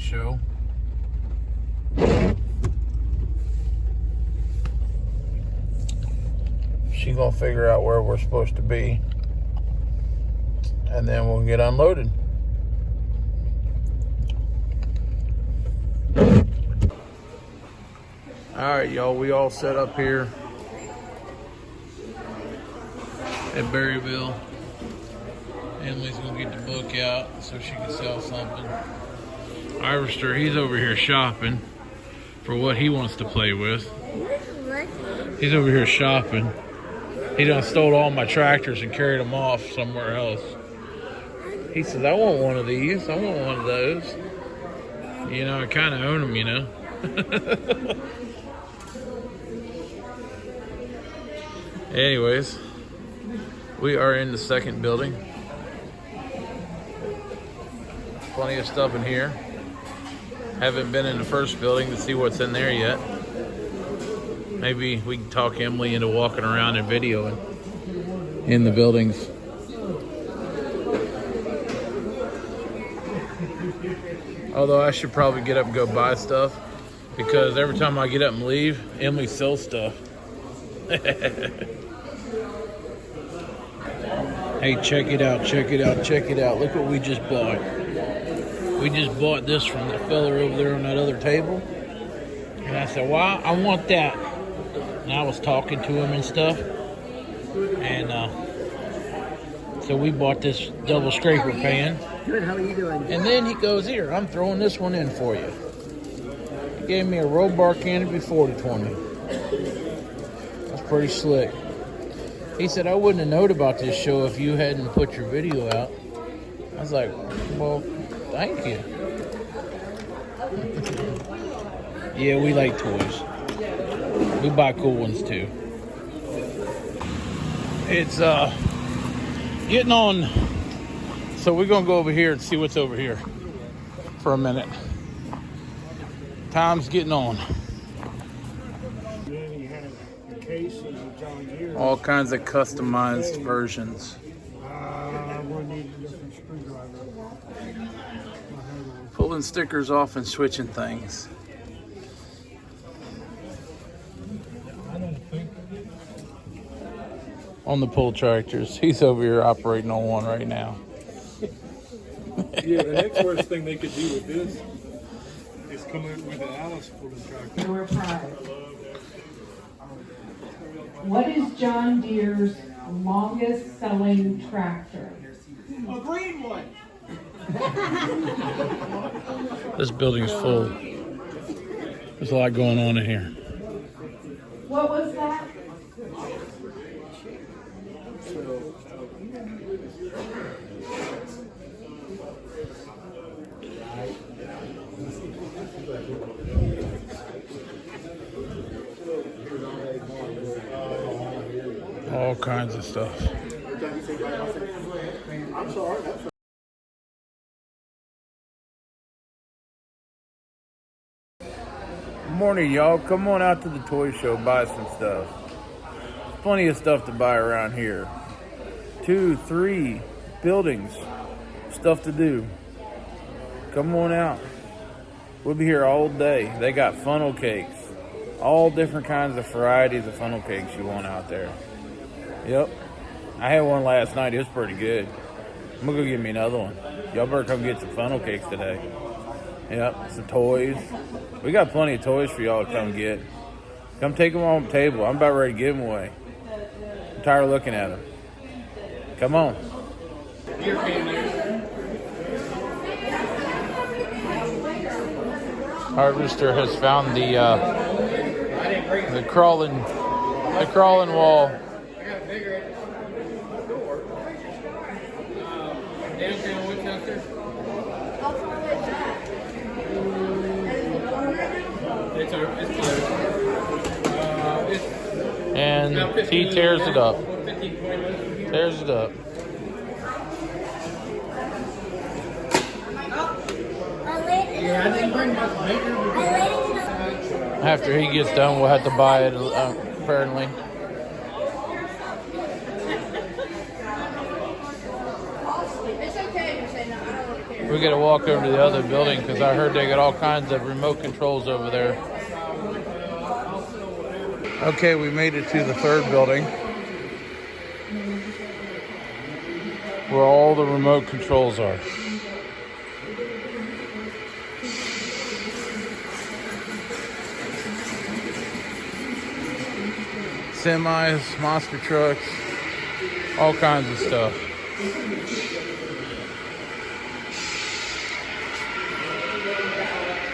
Show. She's gonna figure out where we're supposed to be, and then we'll get unloaded. Alright, y'all, we all set up here at Berryville. Emily's gonna get the book out so she can sell something. Irister, he's over here shopping for what he wants to play with. He's over here shopping. He done stole all my tractors and carried them off somewhere else. He says, I want one of these. I want one of those. You know, I kind of own them, you know. Anyways, we are in the second building. Plenty of stuff in here. Haven't been in the first building to see what's in there yet. Maybe we can talk Emily into walking around and videoing in the buildings. Although I should probably get up and go buy stuff, because every time I get up and leave, Emily sells stuff. Hey, check it out, check it out, check it out. Look what we just bought. We just bought this from the fella over there on that other table. And I said, well, I want that. And I was talking to him and stuff. And so we bought this double scraper pan. Good, how are you doing? And then he goes, here, I'm throwing this one in for you. He gave me a roll bar canopy 40-20. That's pretty slick. He said, I wouldn't have known about this show if you hadn't put your video out. I was like, well, thank you. Yeah, we like toys. We buy cool ones too. It's getting on. So we're gonna go over here and see what's over here for a minute. Time's getting on. All kinds of customized versions. Pulling stickers off and switching things. On the pull tractors. He's over here operating on one right now. Yeah, the next worst thing they could do with this is come in with an Alice pulling tractor. Door 5. What is John Deere's longest selling tractor? A green one. This building's full. There's a lot going on in here. What was that? All kinds of stuff. Morning, y'all. Come on out to the toy show, buy some stuff. Plenty of stuff to buy around here. 2, 3 buildings. Stuff to do. Come on out. We'll be here all day. They got funnel cakes. All different kinds of varieties of funnel cakes you want out there. Yep. I had one last night. It was pretty good. I'm going to go get me another one. Y'all better come get some funnel cakes today. Yep. Some toys. We got plenty of toys for y'all to come get. Come take them on the table. I'm about ready to give them away. I'm tired of looking at them. Come on. Harvester has found the crawling wall. And he tears it up. Tears it up. After he gets done, we'll have to buy it, apparently. It's okay if you say no, I don't really care. We got to walk over to the other building because I heard they got all kinds of remote controls over there. Okay, we made it to the third building where all the remote controls are. Semis, monster trucks, all kinds of stuff.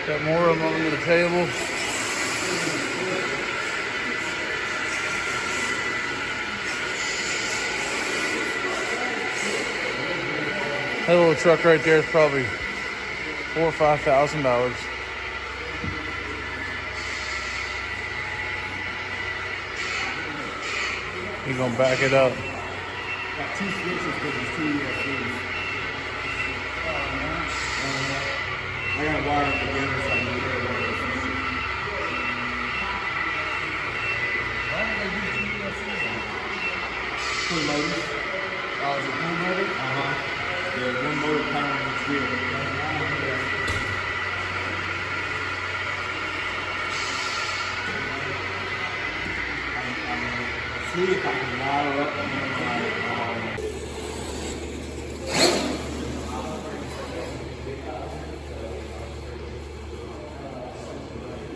Got more of them under the table. That little truck right there is probably $4,000 or $5,000. He's gonna back it up. Got 2 switches because it's 2 USBs. I got to wire them together so I can get one of those. Why would they do 2 USBs? For motors. Oh, is it one motor? Yeah, one motor powering each wheel. See if I can wire up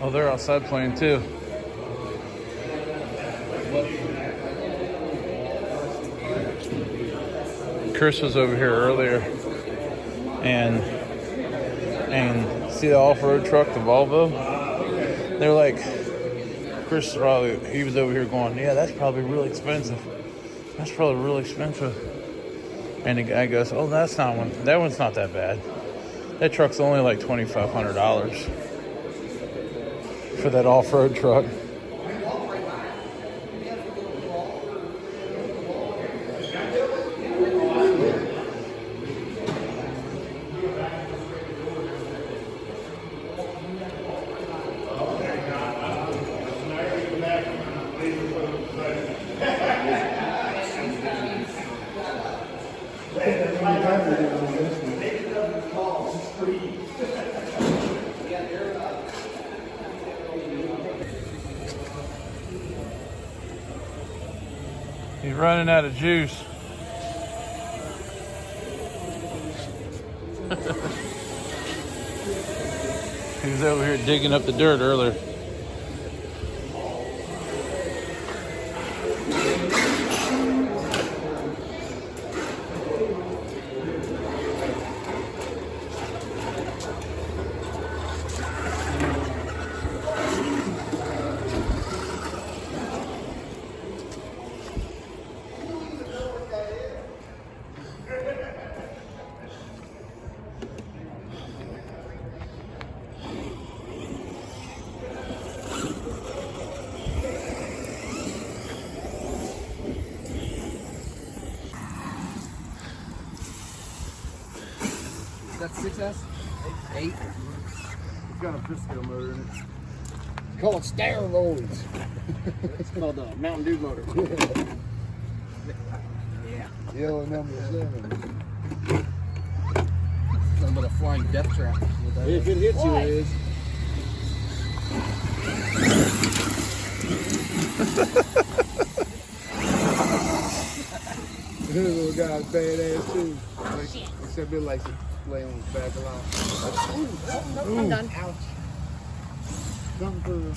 Oh, they're outside playing too. Chris was over here earlier and see the off-road truck, the Volvo. They're like, Chris probably, he was over here going, yeah, that's probably really expensive. That's probably really expensive. And the guy goes, oh, that's not one. That one's not that bad. That truck's only like $2,500 for that off-road truck. He's running out of juice. He was over here digging up the dirt earlier. That's 6S? 8? It's got a Briscoe motor in it. It's called steroids. It's called a Mountain Dew motor. Yeah. Yellow number 7. Nothing but a flying death trap. If it hits you, it is. This little guy's badass too. Except it likes to lay on his back a lot. Ooh, I'm done. Ouch. Something for the...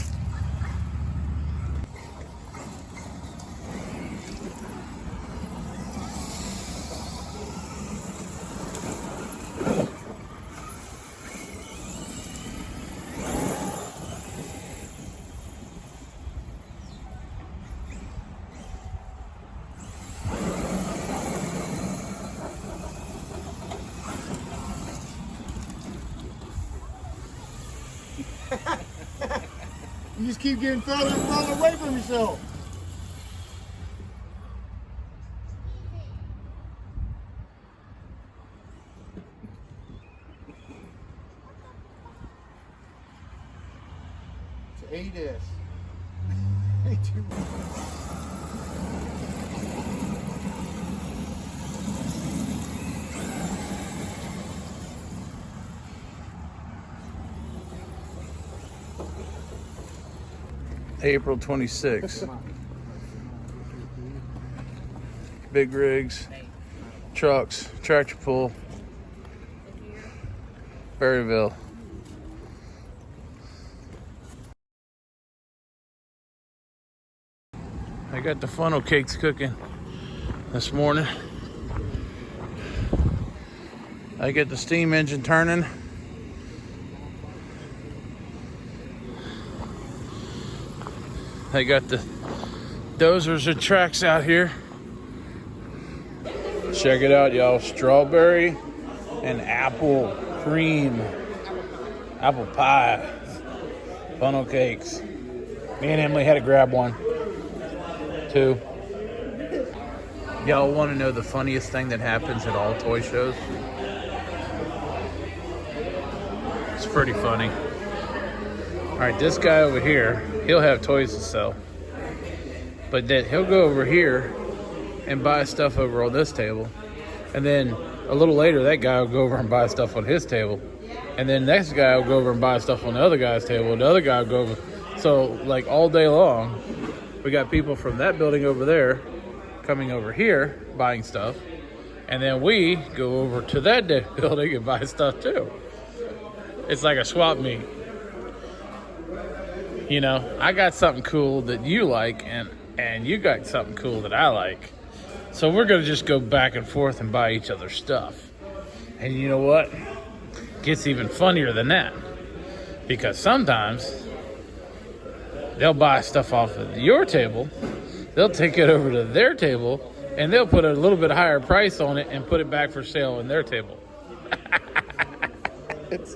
You just keep getting further and further away from yourself. It's 8S. April 26th. Big rigs, trucks, tractor pull, Berryville. I got the funnel cakes cooking this morning. I get the steam engine turning. I got the dozers and tracks out here. Check it out, y'all. Strawberry and apple cream. Apple pie. Funnel cakes. Me and Emily had to grab one. 2. Y'all want to know the funniest thing that happens at all toy shows? It's pretty funny. Alright, this guy over here, he'll have toys to sell. But then he'll go over here and buy stuff over on this table. And then a little later, that guy will go over and buy stuff on his table. And then next guy will go over and buy stuff on the other guy's table. And the other guy will go over. So, like, all day long, we got people from that building over there coming over here buying stuff. And then we go over to that building and buy stuff too. It's like a swap meet. You know, I got something cool that you like, and you got something cool that I like. So we're going to just go back and forth and buy each other's stuff. And you know what? Gets even funnier than that. Because sometimes they'll buy stuff off of your table, they'll take it over to their table, and they'll put a little bit higher price on it and put it back for sale on their table. It's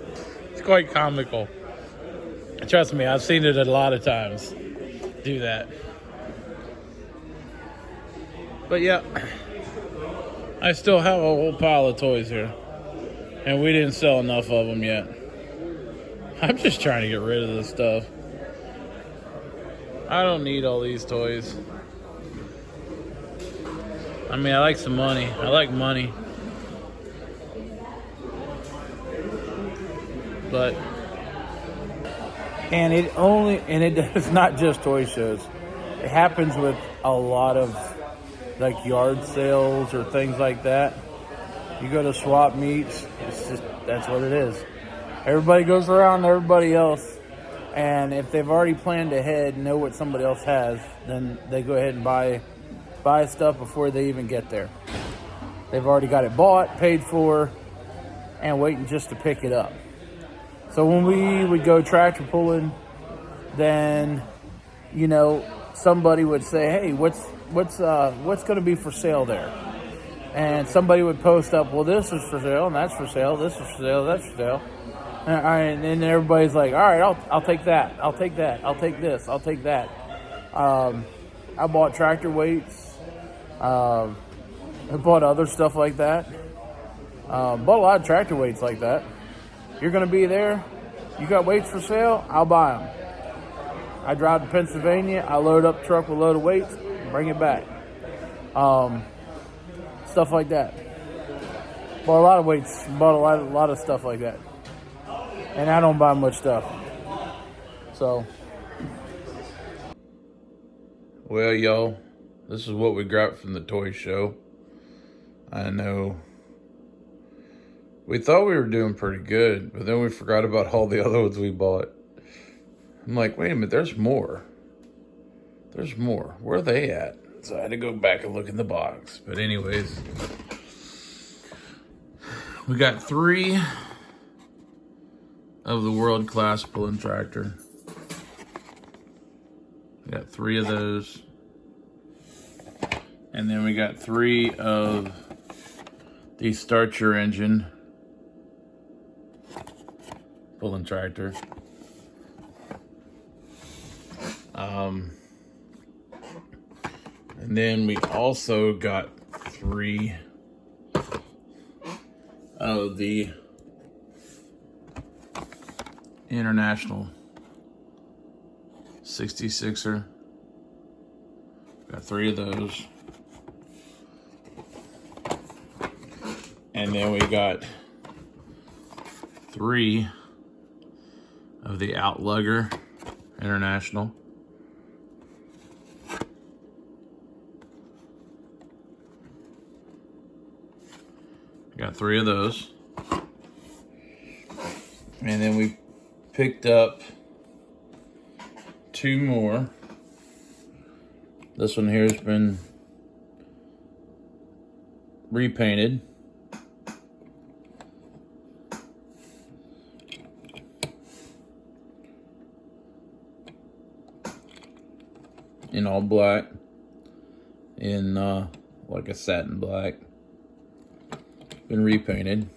quite comical. Trust me, I've seen it a lot of times do that. But yeah, I still have a whole pile of toys here, and we didn't sell enough of them yet. I'm just trying to get rid of this stuff. I don't need all these toys. I mean, I like some money. I like money. But it's not just toy shows. It happens with a lot of like yard sales or things like that. You go to swap meets, it's just, that's what it is. Everybody goes around everybody else, and if they've already planned ahead, know what somebody else has, then they go ahead and buy stuff before they even get there. They've already got it bought, paid for, and waiting just to pick it up. So when we would go tractor pulling, then, you know, somebody would say, hey, what's going to be for sale there? And somebody would post up, well, this is for sale, and that's for sale, this is for sale, that's for sale. And then everybody's like, all right, I'll take that, I'll take that, I'll take this, I'll take that. I bought tractor weights. I bought other stuff like that. Bought a lot of tractor weights like that. You're going to be there. You got weights for sale? I'll buy them. I drive to Pennsylvania. I load up a truck with a load of weights, bring it back. Stuff like that. Bought a lot of weights. Bought a lot of stuff like that. And I don't buy much stuff. So. Well, y'all, this is what we got from the toy show. I know. We thought we were doing pretty good, but then we forgot about all the other ones we bought. I'm like, wait a minute, there's more. There's more. Where are they at? So I had to go back and look in the box. But anyways, we got 3 of the world-class pulling tractor. We got 3 of those. And then we got 3 of the start your engine pulling tractor. And then we also got 3 of the International 66er. Got 3 of those. And then we got 3 of the Outlugger International. got 3 of those. And then we picked up 2 more. This one here has been repainted. In all black. In like a satin black. Been repainted.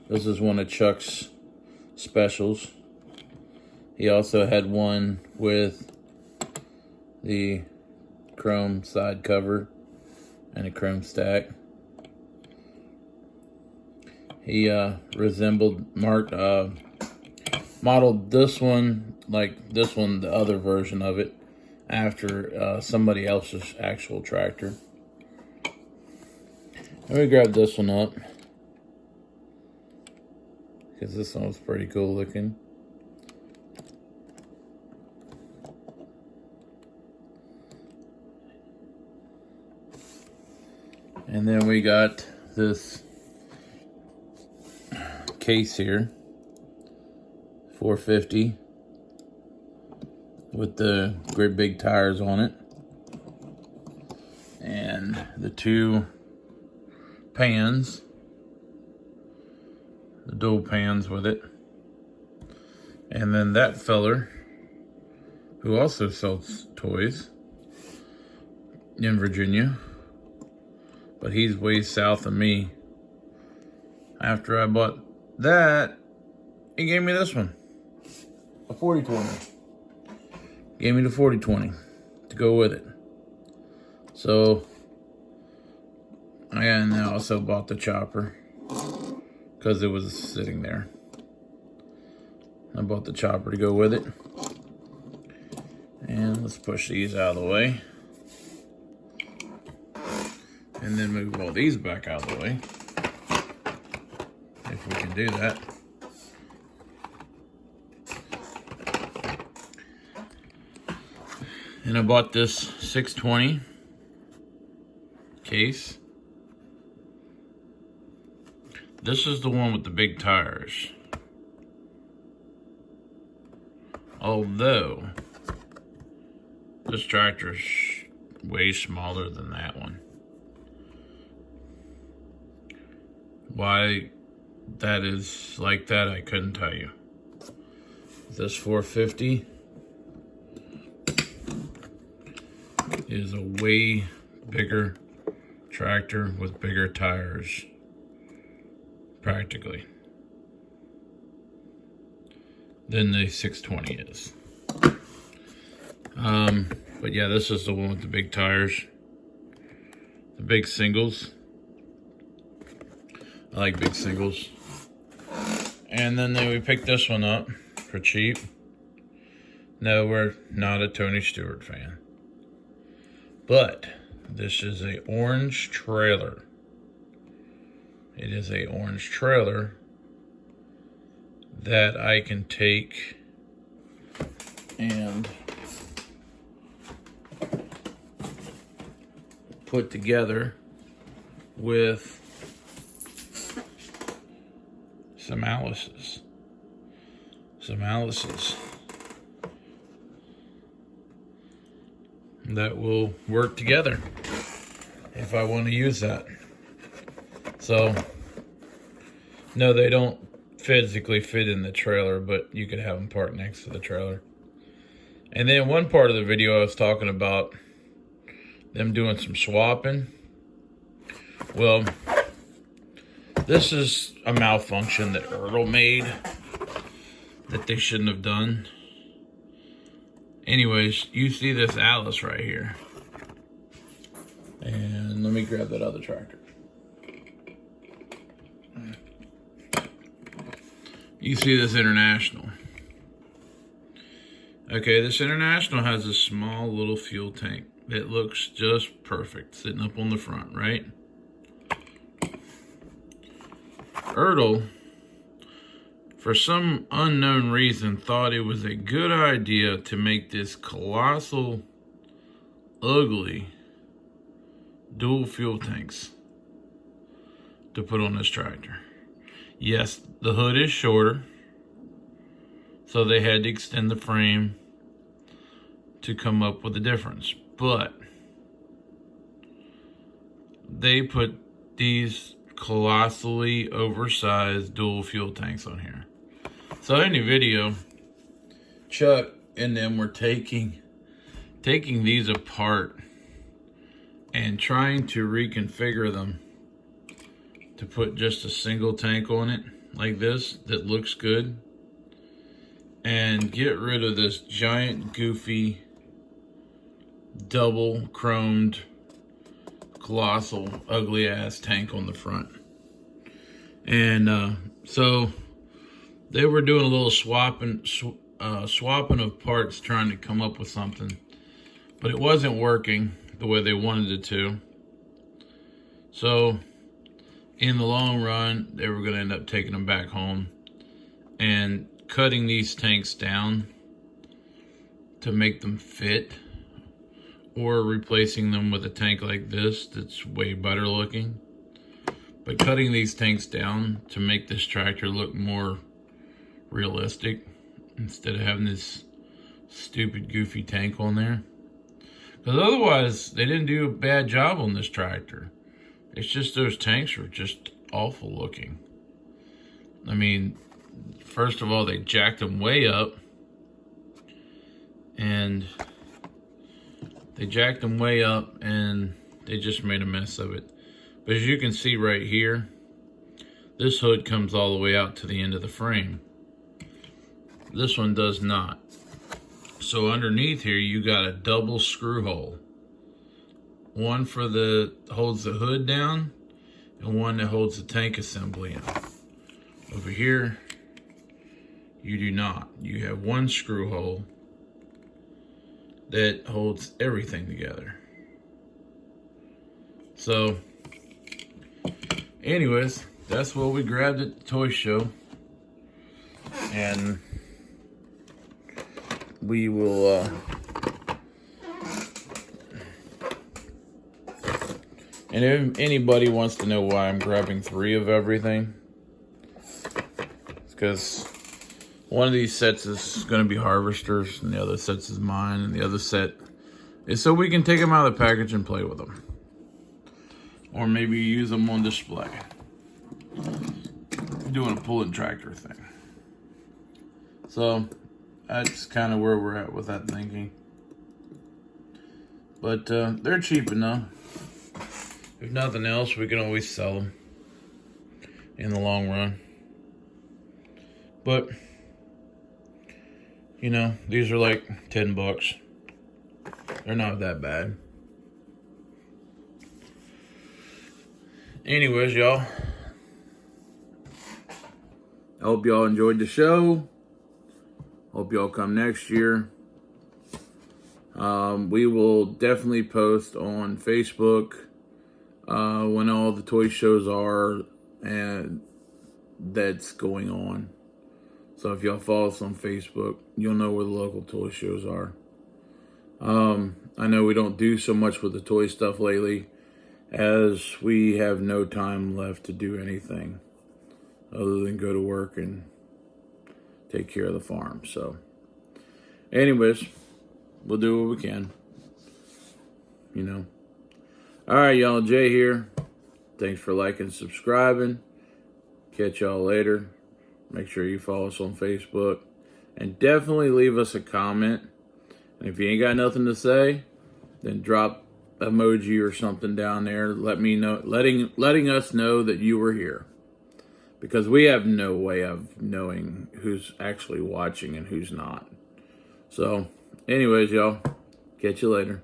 This is one of Chuck's specials. He also had one with the chrome side cover and a chrome stack. He modeled this one, like this one, the other version of it, after somebody else's actual tractor. Let me grab this one up, because this one was pretty cool looking. And then we got this case here, 450, with the great big tires on it, and the 2 pans, the dual pans with it. And then that feller, who also sells toys in Virginia, but he's way south of me. After I bought that, he gave me this one, a 4020. Gave me the 4020 to go with it. So I also bought the chopper because it was sitting there. I bought the chopper to go with it. And let's push these out of the way. And then move all these back out of the way, if we can do that. And I bought this 620 case. This is the one with the big tires. Although, this tractor's way smaller than that one. Why that is like that, I couldn't tell you. This 450 is a way bigger tractor with bigger tires, practically, than the 620 is. But yeah, this is the one with the big tires, the big singles. I like big singles. And then we picked this one up for cheap. No, we're not a Tony Stewart fan. But this is a orange trailer. It is a orange trailer that I can take and put together with some Alice's. That will work together if I want to use that. So, no, they don't physically fit in the trailer, but you could have them parked next to the trailer. And then one part of the video I was talking about them doing some swapping. Well, this is a malfunction that Earl made that they shouldn't have done. Anyways, you see this Alice right here. And let me grab that other tractor. You see this International. Okay, this International has a small little fuel tank that looks just perfect sitting up on the front, right? Ertl, for some unknown reason, thought it was a good idea to make this colossal, ugly dual fuel tanks to put on this tractor. Yes, the hood is shorter, so they had to extend the frame to come up with a difference. But they put these colossally oversized dual fuel tanks on here. So in the video, Chuck and them were taking these apart and trying to reconfigure them to put just a single tank on it like this that looks good, and get rid of this giant goofy double chromed colossal ugly ass tank on the front. And so they were doing a little swapping of parts, trying to come up with something, but it wasn't working the way they wanted it to. So in the long run, they were going to end up taking them back home and cutting these tanks down to make them fit, or replacing them with a tank like this that's way better looking. But cutting these tanks down to make this tractor look more realistic, instead of having this stupid goofy tank on there. Because otherwise, they didn't do a bad job on this tractor. It's just those tanks were just awful looking. I mean, first of all, they jacked them way up. And they just made a mess of it. But as you can see right here, this hood comes all the way out to the end of the frame. This one does not. So underneath here, you got a double screw hole. One for holds the hood down, and one that holds the tank assembly in. Over here, you do not. You have one screw hole that holds everything together. So, anyways, that's what we grabbed at the toy show. And we will and if anybody wants to know why I'm grabbing 3 of everything, it's because one of these sets is going to be harvesters, and the other set is mine, and the other set is so we can take them out of the package and play with them, or maybe use them on display. I'm doing a pulling tractor thing. So that's kind of where we're at with that thinking. But they're cheap enough. If nothing else, we can always sell them in the long run. But, you know, these are like $10. They're not that bad. Anyways, y'all, I hope y'all enjoyed the show. Hope y'all come next year. We will definitely post on Facebook when all the toy shows are and that's going on. So if y'all follow us on Facebook, you'll know where the local toy shows are. I know we don't do so much with the toy stuff lately, as we have no time left to do anything other than go to work and take care of the farm. So anyways, we'll do what we can, you know. All right, y'all, Jay here. Thanks for liking and subscribing. Catch y'all later. Make sure you follow us on Facebook, and definitely leave us a comment. And if you ain't got nothing to say, then drop emoji or something down there. Let me know, letting us know that you were here, because we have no way of knowing who's actually watching and who's not. So anyways, y'all, catch you later.